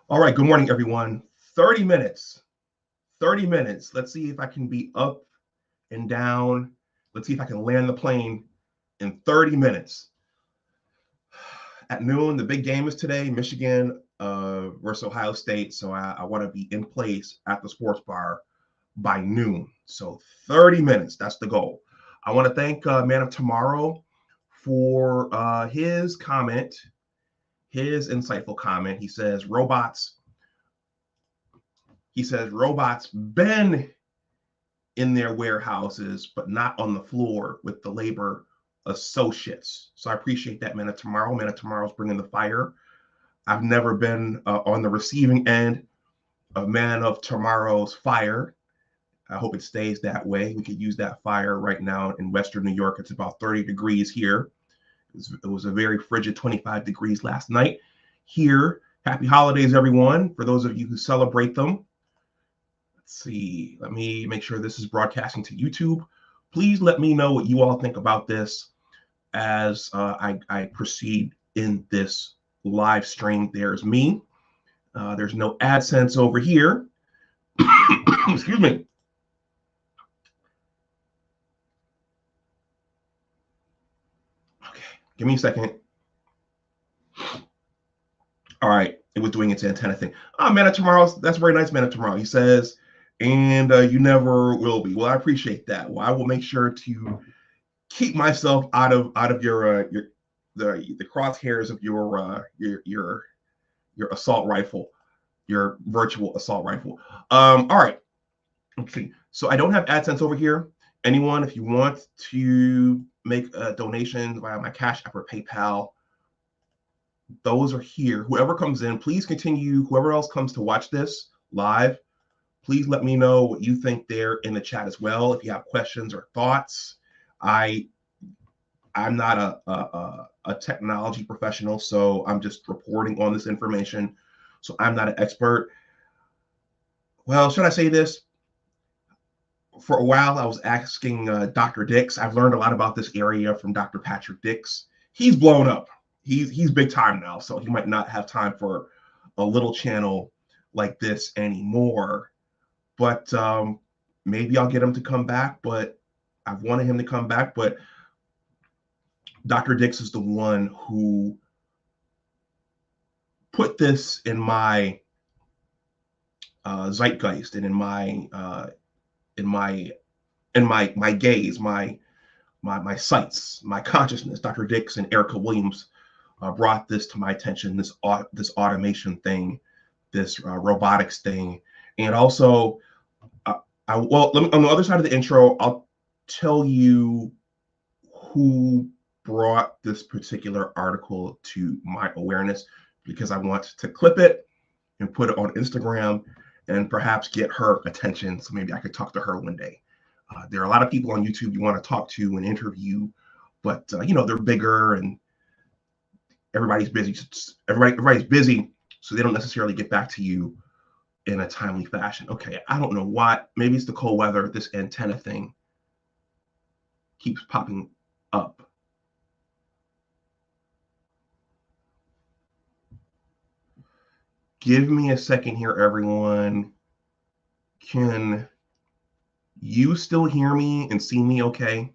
All right, good morning, everyone. 30 minutes. 30 minutes. Let's see if I can be up and down. Let's see if I can land the plane in 30 minutes. At noon, the big game is today, Michigan versus Ohio State. So I want to be in place at the sports bar by noon. So 30 minutes, that's the goal. I want to thank Man of Tomorrow for his comment, his insightful comment. He says robots been in their warehouses, but not on the floor with the labor associates. So I appreciate that, Man of Tomorrow. Man of Tomorrow's bringing the fire. I've never been on the receiving end of Man of Tomorrow's fire. I hope it stays that way. We could use that fire right now in Western New York. It's about 30 degrees here. It was a very frigid 25 degrees last night here. Happy holidays, everyone, for those of you who celebrate them. Let's see. Let me make sure this is broadcasting to YouTube. Please let me know what you all think about this as I proceed in this live stream. There's me. There's no AdSense over here. Excuse me. Okay, give me a second. All right, it was doing its antenna thing. Man of Tomorrow, that's very nice, Man of Tomorrow. He says, and you never will be. Well, I appreciate that. Well, I will make sure to keep myself out of your the crosshairs of your assault rifle, your virtual assault rifle. All right. Let's see. So I don't have AdSense over here. Anyone, if you want to make a donation via my Cash App or PayPal, those are here. Whoever comes in, please continue. Whoever else comes to watch this live, please let me know what you think there in the chat as well. If you have questions or thoughts, I'm not a technology professional, so I'm just reporting on this information. So I'm not an expert. Well, should I say this? For a while, I was asking Dr. Dix. I've learned a lot about this area from Dr. Patrick Dix. He's blown up. He's big time now, so he might not have time for a little channel like this anymore. But maybe I'll get him to come back. But I've wanted him to come back. But Dr. Dix is the one who put this in my zeitgeist and in my gaze, my sights, my consciousness. Dr. Dix and Erica Williams brought this to my attention. This automation thing, this robotics thing, and also, on the other side of the intro, I'll tell you who brought this particular article to my awareness, because I want to clip it and put it on Instagram and perhaps get her attention. So maybe I could talk to her one day. There are a lot of people on YouTube you want to talk to and interview, but they're bigger and everybody's busy. Everybody's busy, so they don't necessarily get back to you in a timely fashion. Okay, I don't know why. Maybe it's the cold weather. This antenna thing keeps popping up. Give me a second here, everyone. Can you still hear me and see me okay?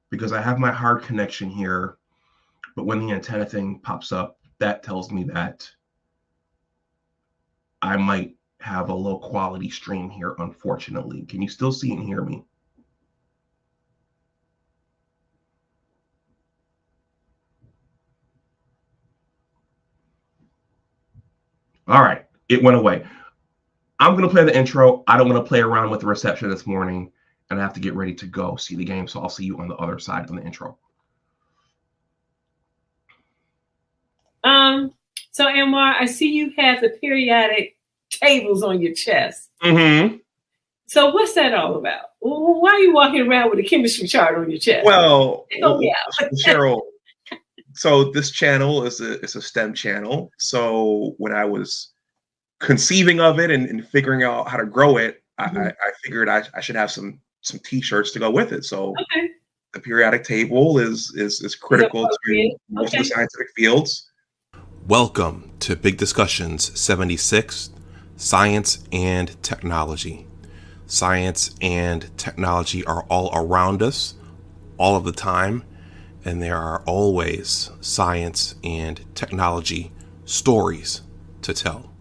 Because I have my hard connection here, but when the antenna thing pops up, that tells me that I might have a low quality stream here, unfortunately. Can you still see and hear me? All right, it went away. I'm going to play the intro. I don't want to play around with the reception this morning, and I have to get ready to go see the game. So I'll see you on the other side on the intro. So Anwar, I see you have the periodic tables on your chest. Mm-hmm. So what's that all about? Why are you walking around with a chemistry chart on your chest? Well, Cheryl, so this channel is a STEM channel. So when I was conceiving of it and figuring out how to grow it, I figured I should have some T-shirts to go with it. So the periodic table is critical to most of the scientific fields. Welcome to Big Discussions 76, Science and Technology. Science and technology are all around us, all of the time, and there are always science and technology stories to tell.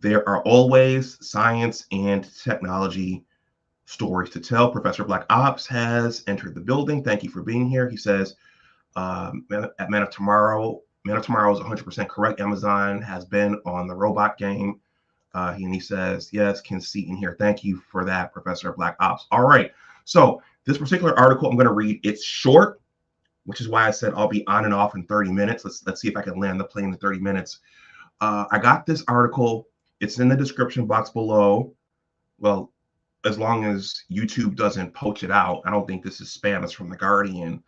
There are always science and technology stories to tell. Professor Black Ops has entered the building. Thank you for being here. He says, at Man of Tomorrow is 100% correct. Amazon has been on the robot game. And he says, yes, can see in here. Thank you for that, Professor Black Ops. All right. So this particular article I'm going to read, it's short, which is why I said I'll be on and off in 30 minutes. Let's see if I can land the plane in 30 minutes. I got this article. It's in the description box below. Well, as long as YouTube doesn't poach it out. I don't think this is spam. It's from The Guardian.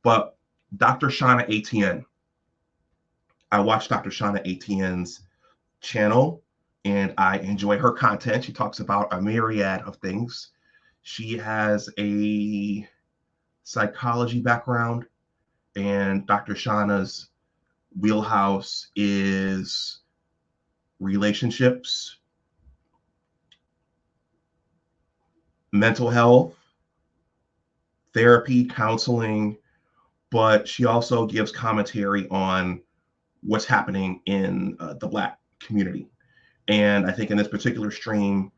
But Dr. Shauna Etienne. I watched Dr. Shauna Etienne's channel, and I enjoy her content. She talks about a myriad of things. She has a psychology background, and Dr. Shauna's wheelhouse is relationships, mental health, therapy, counseling, but she also gives commentary on what's happening in the Black community. And I think in this particular stream,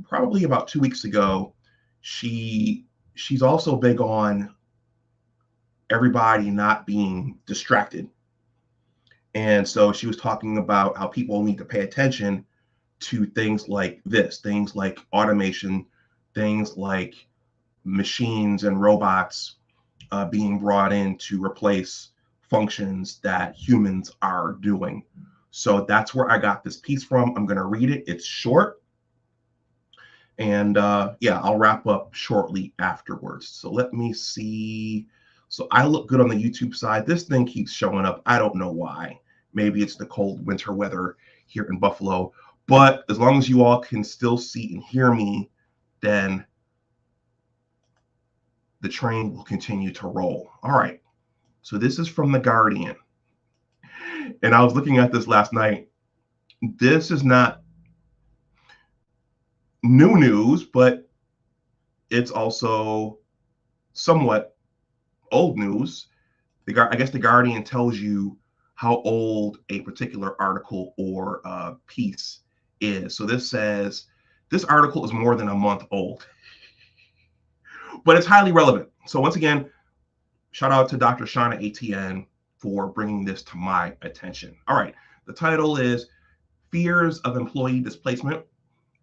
probably about 2 weeks ago, she's also big on everybody not being distracted. And so she was talking about how people need to pay attention to things like this, things like automation, things like machines and robots being brought in to replace functions that humans are doing. So that's where I got this piece from. I'm going to read it. It's short. And yeah, I'll wrap up shortly afterwards. So let me see. So I look good on the YouTube side. This thing keeps showing up. I don't know why. Maybe it's the cold winter weather here in Buffalo. But as long as you all can still see and hear me, then the train will continue to roll. All right. So this is from The Guardian. And I was looking at this last night. This is not new news, but it's also somewhat old news. I guess The Guardian tells you how old a particular article or piece is. So this says, this article is more than a month old, but it's highly relevant. So once again, shout out to Dr. Shauna Etienne for bringing this to my attention. All right, the title is Fears of Employee Displacement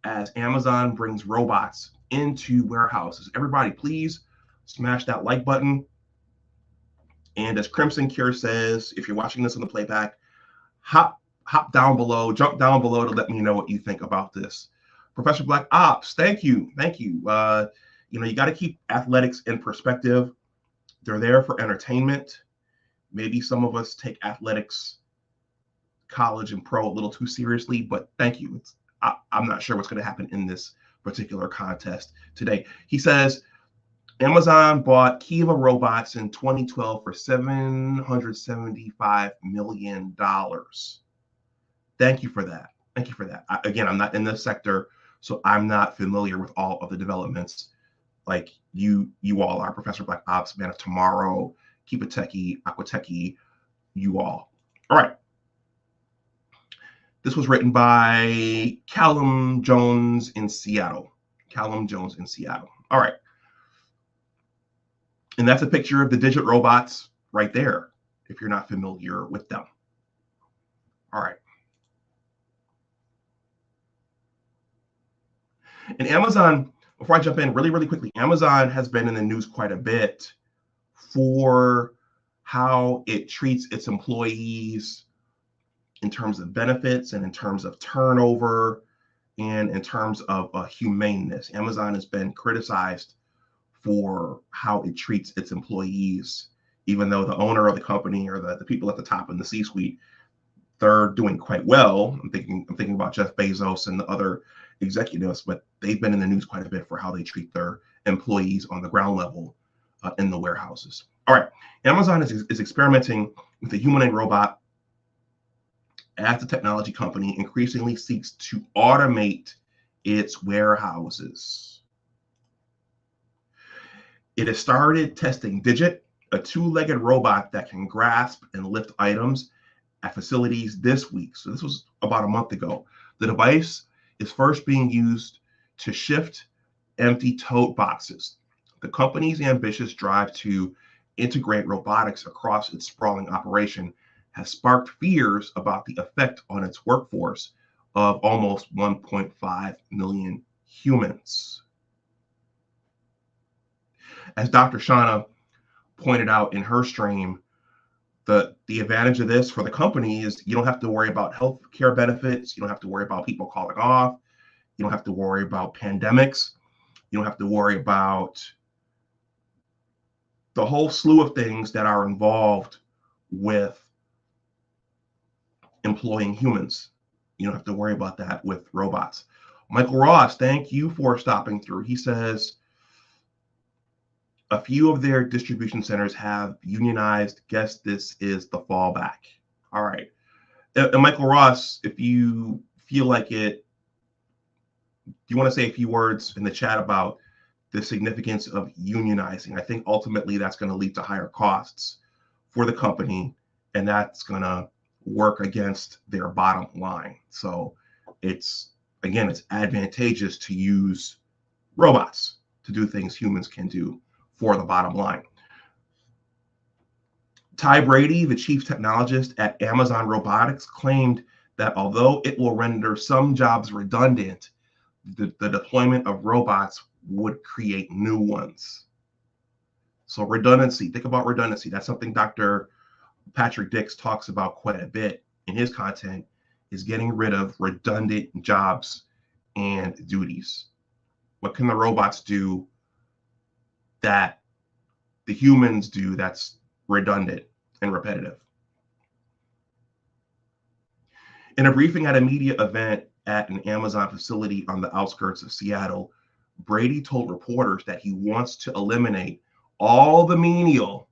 as Amazon Brings Robots into Warehouses. Everybody, please smash that like button. And as Crimson Cure says, if you're watching this on the playback, hop down below, jump down below to let me know what you think about this. Professor Black Ops, thank you. You got to keep athletics in perspective. They're there for entertainment. Maybe some of us take athletics, college and pro, a little too seriously, but thank you. I'm not sure what's going to happen in this particular contest today. He says, Amazon bought Kiva robots in 2012 for $775 million. Thank you for that. Again, I'm not in this sector, so I'm not familiar with all of the developments like you all are. Professor Black Ops, Man of Tomorrow, Keep It Techie, Aqua Techie, you all. All right. This was written by Callum Jones in Seattle. All right. And that's a picture of the Digit robots right there, if you're not familiar with them. All right. And Amazon, before I jump in really, really quickly, Amazon has been in the news quite a bit for how it treats its employees in terms of benefits and in terms of turnover and in terms of humaneness. Amazon has been criticized for how it treats its employees, even though the owner of the company or the people at the top in the C-suite, they're doing quite well. I'm thinking about Jeff Bezos and the other executives, but they've been in the news quite a bit for how they treat their employees on the ground level in the warehouses. All right. Amazon is experimenting with the humanoid robot as the technology company increasingly seeks to automate its warehouses. It has started testing Digit, a two-legged robot that can grasp and lift items at facilities this week. So this was about a month ago. The device is first being used to shift empty tote boxes. The company's ambitious drive to integrate robotics across its sprawling operation has sparked fears about the effect on its workforce of almost 1.5 million humans. As Dr. Shauna pointed out in her stream, the advantage of this for the company is you don't have to worry about health care benefits. You don't have to worry about people calling off. You don't have to worry about pandemics. You don't have to worry about the whole slew of things that are involved with employing humans. You don't have to worry about that with robots. Michael Ross, thank you for stopping through. He says, a few of their distribution centers have unionized. Guess this is the fallback. All right. And Michael Ross, if you feel like it, do you want to say a few words in the chat about the significance of unionizing? I think ultimately that's going to lead to higher costs for the company, and that's going to work against their bottom line. So it's advantageous to use robots to do things humans can do for the bottom line. Ty Brady, the chief technologist at Amazon Robotics, claimed that although it will render some jobs redundant, the deployment of robots would create new ones. So redundancy, think about redundancy. That's something Dr. Patrick Dix talks about quite a bit in his content, is getting rid of redundant jobs and duties. What can the robots do that the humans do that's redundant and repetitive? In a briefing at a media event at an Amazon facility on the outskirts of Seattle, Brady told reporters that he wants to eliminate all the menial,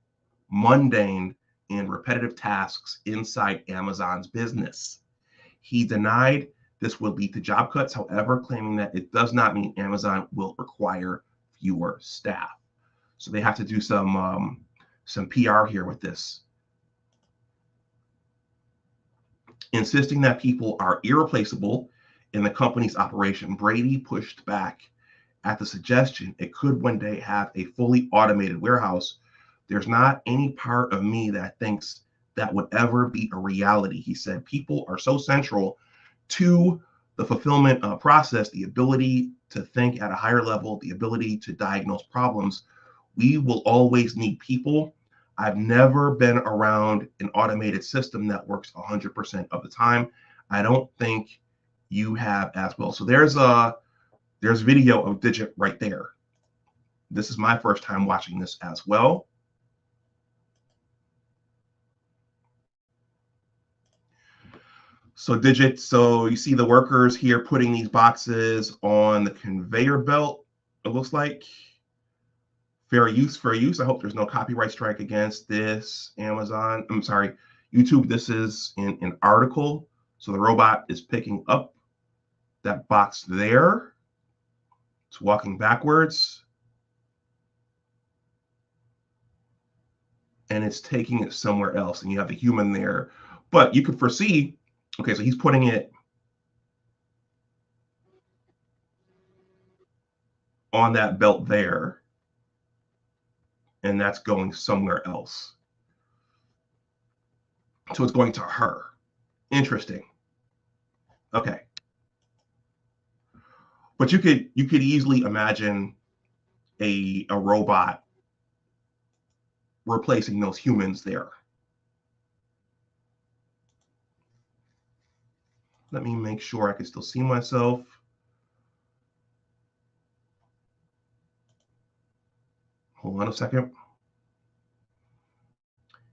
mundane, and repetitive tasks inside Amazon's business. He denied this would lead to job cuts, however, claiming that it does not mean Amazon will require fewer staff. So they have to do some PR here with this. Insisting that people are irreplaceable in the company's operation, Brady pushed back at the suggestion it could one day have a fully automated warehouse. There's not any part of me that thinks that would ever be a reality, he said. People are so central to the fulfillment process, the ability to think at a higher level, the ability to diagnose problems. We will always need people. I've never been around an automated system that works 100% of the time. I don't think you have as well. So there's video of Digit right there. This is my first time watching this as well. So Digit, so you see the workers here putting these boxes on the conveyor belt, it looks like. Fair use, fair use. I hope there's no copyright strike against this. Amazon, I'm sorry, YouTube, this is an article. So the robot is picking up that box there. It's walking backwards. And it's taking it somewhere else. And you have the human there. But you could foresee, okay, so he's putting it on that belt there. And that's going somewhere else. So it's going to her. Interesting. Okay. But you could easily imagine a robot replacing those humans there. Let me make sure I can still see myself. Hold on a second.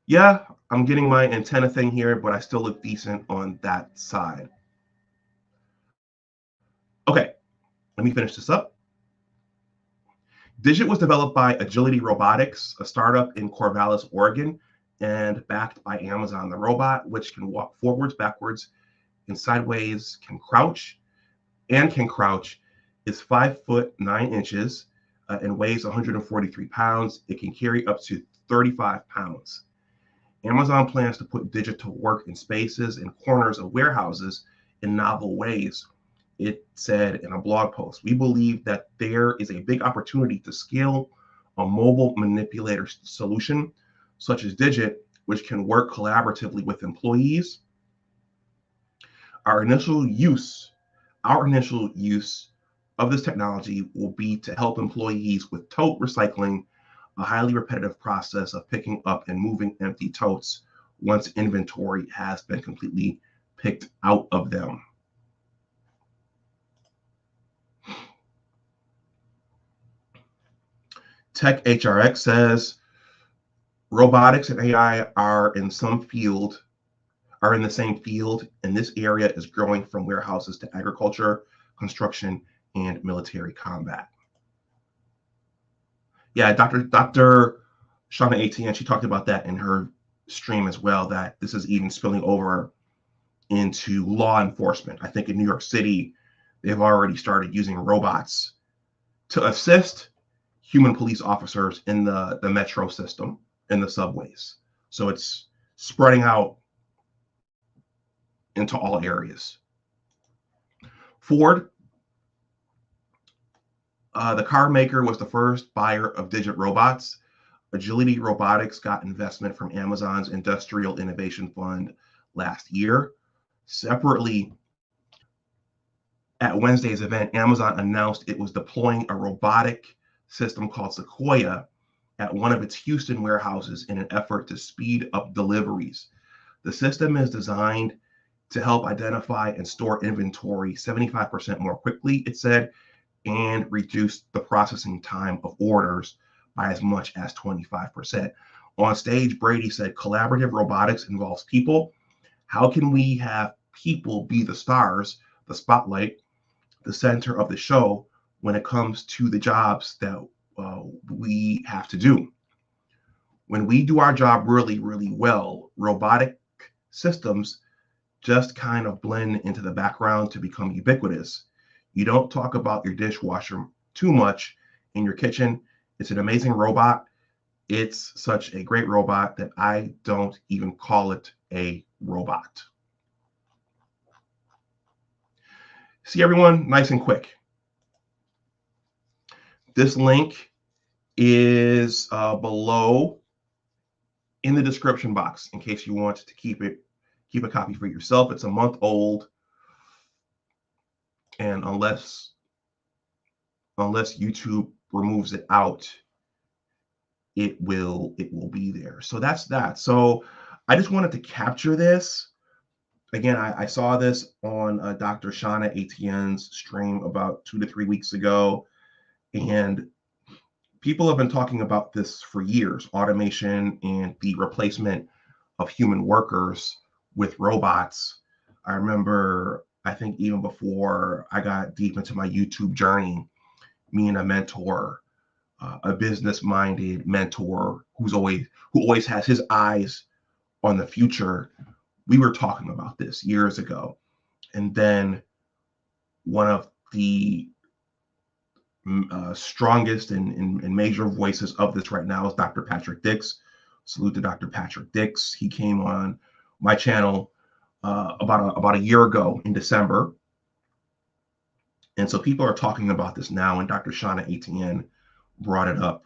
Yeah, I'm getting my antenna thing here, but I still look decent on that side. Okay, let me finish this up. Digit was developed by Agility Robotics, a startup in Corvallis, Oregon, and backed by Amazon. The robot, which can walk forwards, backwards, and sideways, can crouch, is 5'9" and weighs 143 pounds. It can carry up to 35 pounds. Amazon plans to put Digit to work in spaces and corners of warehouses in novel ways. It said in a blog post, "We believe that there is a big opportunity to scale a mobile manipulator solution such as Digit, which can work collaboratively with employees. Our initial use of this technology will be to help employees with tote recycling, a highly repetitive process of picking up and moving empty totes once inventory has been completely picked out of them." Tech HRX says robotics and AI are in the same field, and this area is growing from warehouses to agriculture, construction, and military combat. Yeah, Dr. Shauna ATN, she talked about that in her stream as well, that this is even spilling over into law enforcement. I think in New York City, they've already started using robots to assist human police officers in the metro system, in the subways. So it's spreading out into all areas. Ford, the car maker, was the first buyer of Digit robots. Agility Robotics got investment from Amazon's Industrial Innovation Fund last year. Separately, at Wednesday's event, Amazon announced it was deploying a robotic system called Sequoia at one of its Houston warehouses in an effort to speed up deliveries. The system is designed to help identify and store inventory 75% more quickly, it said, and reduce the processing time of orders by as much as 25%. On stage, Brady said, "Collaborative robotics involves people. How can we have people be the stars, the spotlight, the center of the show when it comes to the jobs that we have to do? When we do our job really, really well, robotic systems just kind of blend into the background to become ubiquitous. You don't talk about your dishwasher too much in your kitchen. It's an amazing robot. It's such a great robot that I don't even call it a robot." See, everyone, nice and quick. This link is below in the description box in case you want to keep a copy for yourself. It's a month old, and unless YouTube removes it out, it will be there. So that's that. So I just wanted to capture this. Again, I saw this on Dr. Shauna ATN's stream about 2 to 3 weeks ago, and people have been talking about this for years, automation and the replacement of human workers with robots. I remember, I think even before I got deep into my YouTube journey, me and a mentor, a business-minded mentor who always has his eyes on the future, we were talking about this years ago. And then one of the strongest and major voices of this right now is Dr. Patrick Dix. Salute to Dr. Patrick Dix. He came on my channel about a year ago in December. And so people are talking about this now, and Dr. Shauna ATN brought it up.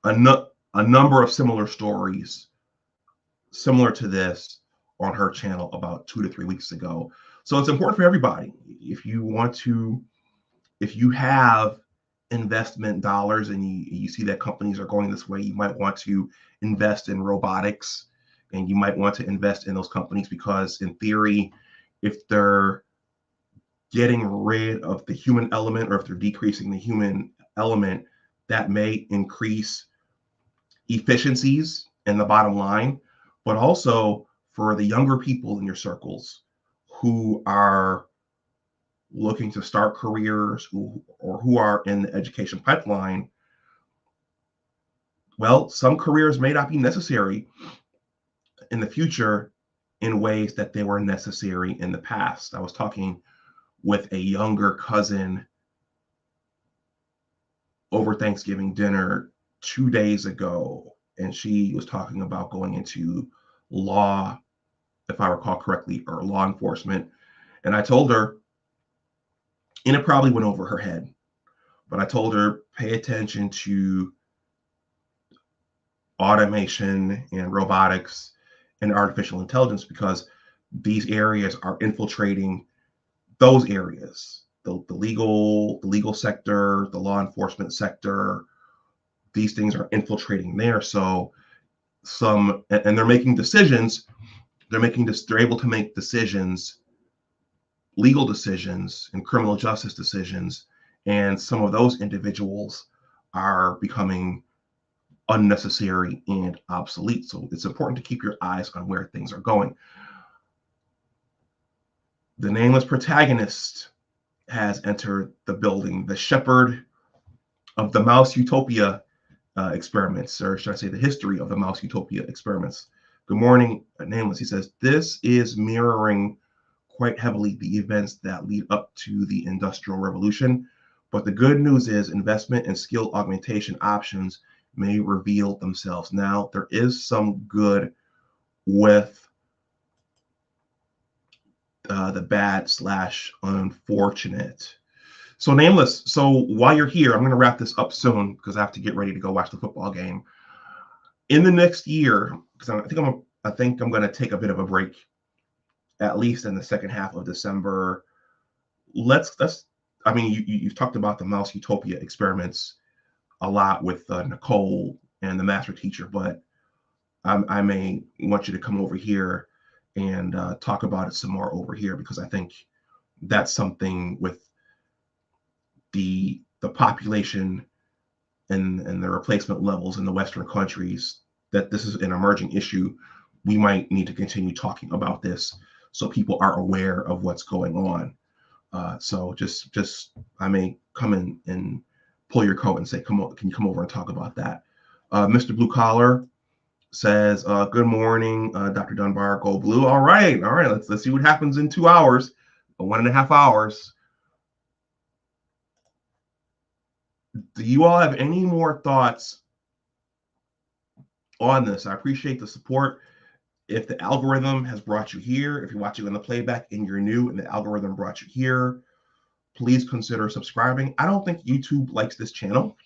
A number of similar stories similar to this on her channel about 2 to 3 weeks ago. So it's important for everybody. If you have investment dollars and you see that companies are going this way, you might want to invest in robotics, and you might want to invest in those companies because in theory, if they're getting rid of the human element or if they're decreasing the human element, that may increase efficiencies in the bottom line, but also for the younger people in your circles who are looking to start careers or who are in the education pipeline, well, some careers may not be necessary in the future in ways that they were necessary in the past. I was talking with a younger cousin over Thanksgiving dinner 2 days ago, and she was talking about going into law, if I recall correctly, or law enforcement. And I told her, and it probably went over her head, but I told her, pay attention to automation and robotics and artificial intelligence, because these areas are infiltrating those areas, the legal sector, the law enforcement sector. These things are infiltrating there. So and they're making decisions. They're able to make decisions, legal decisions and criminal justice decisions. And some of those individuals are becoming unnecessary and obsolete. So it's important to keep your eyes on where things are going. The nameless protagonist has entered the building, the shepherd of the Mouse Utopia experiments, or should I say the history of the Mouse Utopia experiments. Good morning, Nameless. He says, this is mirroring quite heavily the events that lead up to the Industrial Revolution. But the good news is investment and skill augmentation options may reveal themselves. Now, there is some good with the bad / unfortunate. So Nameless, so while you're here, I'm going to wrap this up soon because I have to get ready to go watch the football game. In the next year, because I think I'm going to take a bit of a break, at least in the second half of December. You've talked about the Mouse Utopia experiments a lot with Nicole and the master teacher, but I may want you to come over here and talk about it some more over here, because I think that's something with the population and the replacement levels in the Western countries, that this is an emerging issue. We might need to continue talking about this so people are aware of what's going on. So just I may come in and pull your coat and say, come on, can you come over and talk about that? Mr. Blue Collar says, good morning, Dr. Dunbar, go blue. All right. Let's see what happens in 2 hours, 1.5 hours. Do you all have any more thoughts on this? I appreciate the support. If the algorithm has brought you here, if you're watching on the playback and you're new and the algorithm brought you here, please consider subscribing. I don't think YouTube likes this channel.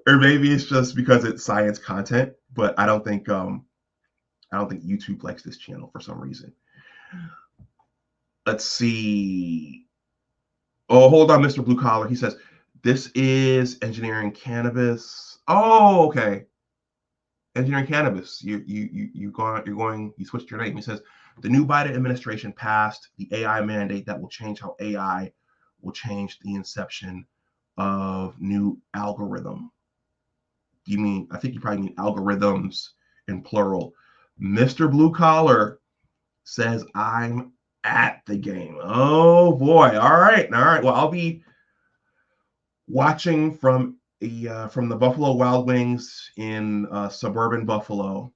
Or maybe it's just because it's science content, but I don't think YouTube likes this channel for some reason. Let's see. Oh, hold on, Mr. Blue Collar. He says, this is engineering cannabis. Oh, okay. Engineering cannabis. You switched your name. He says, the new Biden administration passed the AI mandate that will change how AI will change the inception of new algorithm. I think you probably mean algorithms in plural. Mr. Blue Collar says, I'm at the game. Oh boy. All right. Well, I'll be watching from the Buffalo Wild Wings in suburban Buffalo.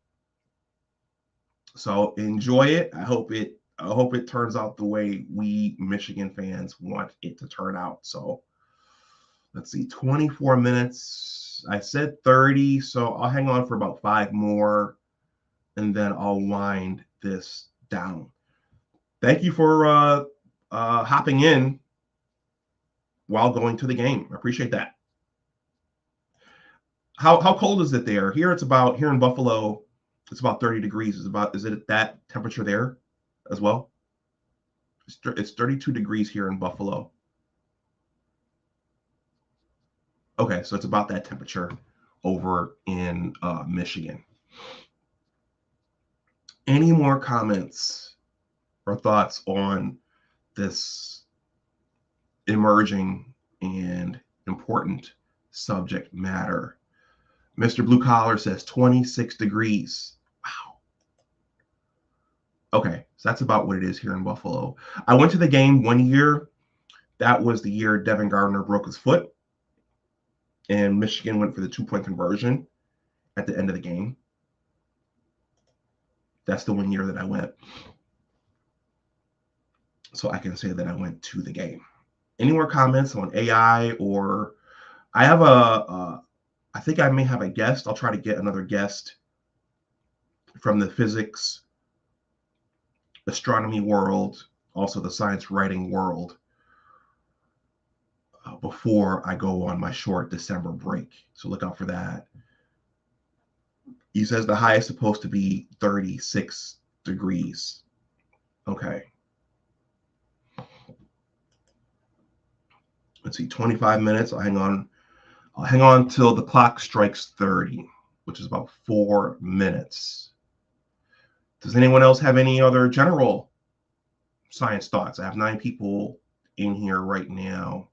So enjoy it. I hope it turns out the way we Michigan fans want it to turn out. So let's see, 24 minutes. I said 30, so I'll hang on for about 5 more, and then I'll wind this down. Thank you for hopping in while going to the game. I appreciate that. How cold is it there? Here in Buffalo, it's about 30 degrees. Is it that temperature there as well? It's 32 degrees here in Buffalo. Okay, so it's about that temperature over in Michigan. Any more comments or thoughts on this emerging and important subject matter? Mr. Blue Collar says 26 degrees. Wow. Okay, so that's about what it is here in Buffalo. I went to the game one year. That was the year Devin Gardner broke his foot, and Michigan went for the 2-point conversion at the end of the game. That's the one year that I went. So I can say that I went to the game. Any more comments on AI? Or I have I think I may have a guest. I'll try to get another guest from the physics, astronomy world, also the science writing world, before I go on my short December break. So look out for that. He says the high is supposed to be 36 degrees. Okay. Let's see, 25 minutes. I'll hang on till the clock strikes 30, which is about 4 minutes. Does anyone else have any other general science thoughts? I have 9 people in here right now.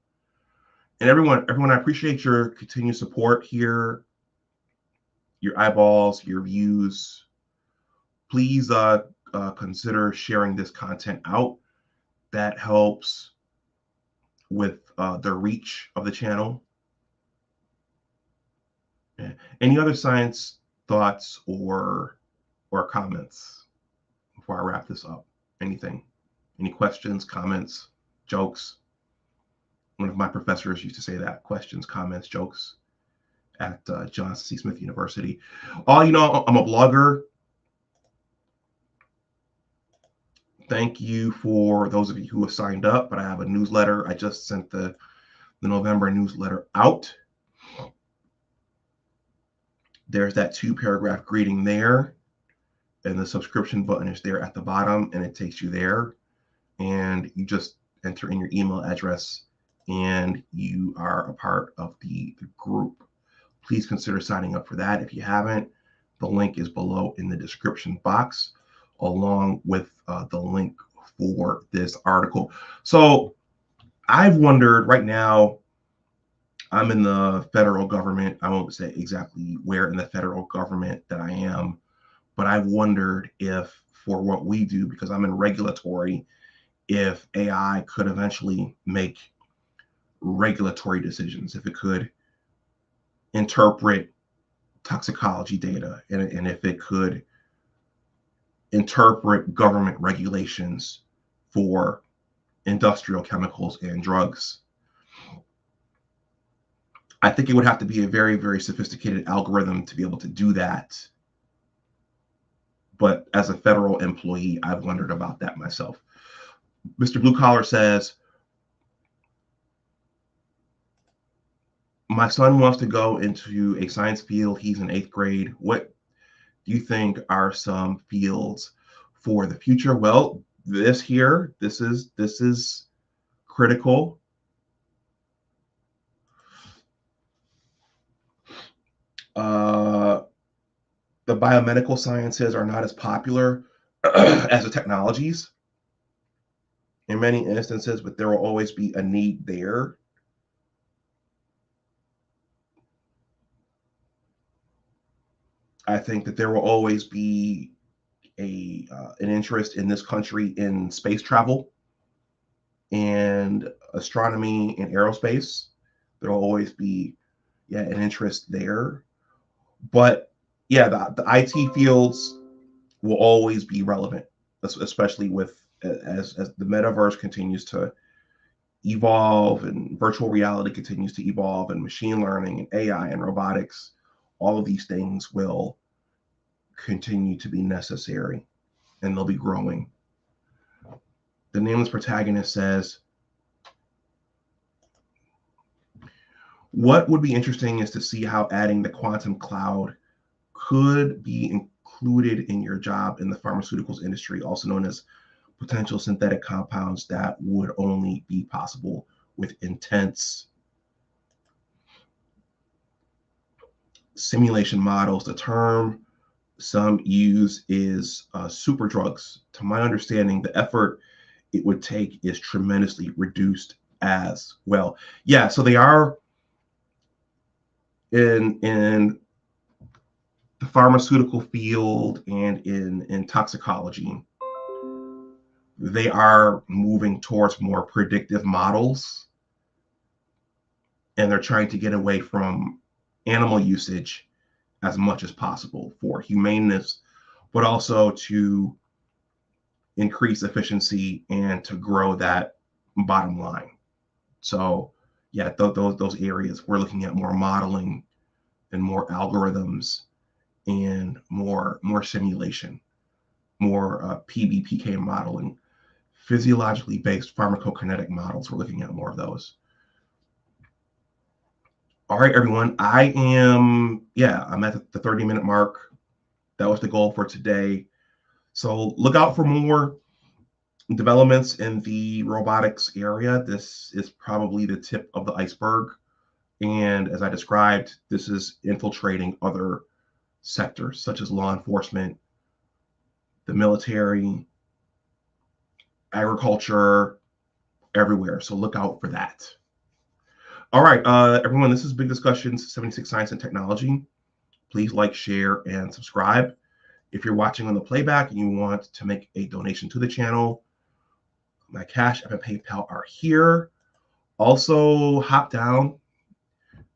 And everyone, I appreciate your continued support here, your eyeballs, your views. Please consider sharing this content out. That helps with the reach of the channel. Any other science thoughts or comments before I wrap this up? Anything? Any questions, comments, jokes? One of my professors used to say that: questions, comments, jokes, at Johnson C. Smith University. I'm a blogger. Thank you for those of you who have signed up, but I have a newsletter. I just sent the November newsletter out. There's that 2-paragraph greeting there, and the subscription button is there at the bottom, and it takes you there, and you just enter in your email address, and you are a part of the group. Please consider signing up for that if you haven't. The link is below in the description box, along with the link for this article. So I've wondered, right now, I'm in the federal government. I won't say exactly where in the federal government that I am, but I've wondered if, for what we do, because I'm in regulatory, if AI could eventually make regulatory decisions, if it could interpret toxicology data, and if it could interpret government regulations for industrial chemicals and drugs. I think it would have to be a very, very sophisticated algorithm to be able to do that. But as a federal employee, I've wondered about that myself. Mr. Blue Collar says, my son wants to go into a science field. He's in 8th grade. What do you think are some fields for the future? Well, this is critical. The biomedical sciences are not as popular as the technologies in many instances, but there will always be a need there. I think that there will always be an interest in this country in space travel and astronomy and aerospace. There will always be an interest there. But the IT fields will always be relevant, especially with as the metaverse continues to evolve and virtual reality continues to evolve and machine learning and AI and robotics. All of these things will continue to be necessary, and they'll be growing. The nameless protagonist says, what would be interesting is to see how adding the quantum cloud could be included in your job in the pharmaceuticals industry, also known as potential synthetic compounds that would only be possible with intense simulation models. The term some use is super drugs. To my understanding, the effort it would take is tremendously reduced as well. Yeah, so they are in the pharmaceutical field and in toxicology. they are moving towards more predictive models, and they're trying to get away from animal usage as much as possible for humaneness, but also to increase efficiency and to grow that bottom line. So yeah, those areas we're looking at more modeling and more algorithms and more simulation, more PBPK modeling, physiologically based pharmacokinetic models. We're looking at more of those. All right, everyone. I'm at the 30-minute mark. That was the goal for today. So look out for more developments in the robotics area. This is probably the tip of the iceberg. And as I described, this is infiltrating other sectors such as law enforcement, the military, agriculture, everywhere. So look out for that. All right, everyone, this is Big Discussions 76 Science and Technology. Please like, share, and subscribe. If you're watching on the playback and you want to make a donation to the channel, my Cash App and PayPal are here. Also, hop down.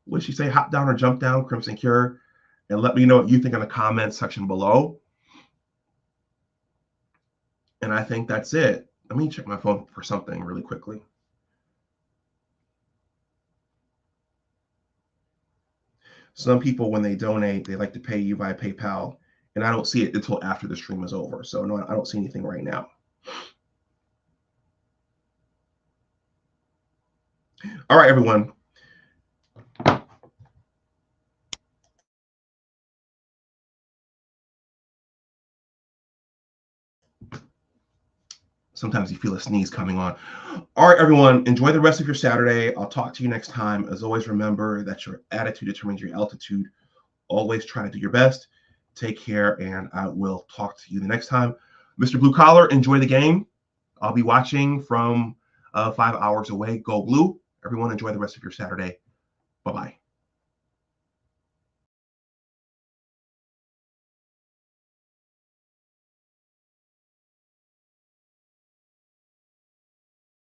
What did she say? Hop down or jump down, Crimson Cure, and let me know what you think in the comments section below. And I think that's it. Let me check my phone for something really quickly. Some people, when they donate, they like to pay you via PayPal, and I don't see it until after the stream is over. So no, I don't see anything right now. All right, everyone. Sometimes you feel a sneeze coming on. All right, everyone, enjoy the rest of your Saturday. I'll talk to you next time. As always, remember that your attitude determines your altitude. Always try to do your best. Take care, and I will talk to you the next time. Mr. Blue Collar, enjoy the game. I'll be watching from 5 hours away. Go Blue. Everyone, enjoy the rest of your Saturday. Bye-bye.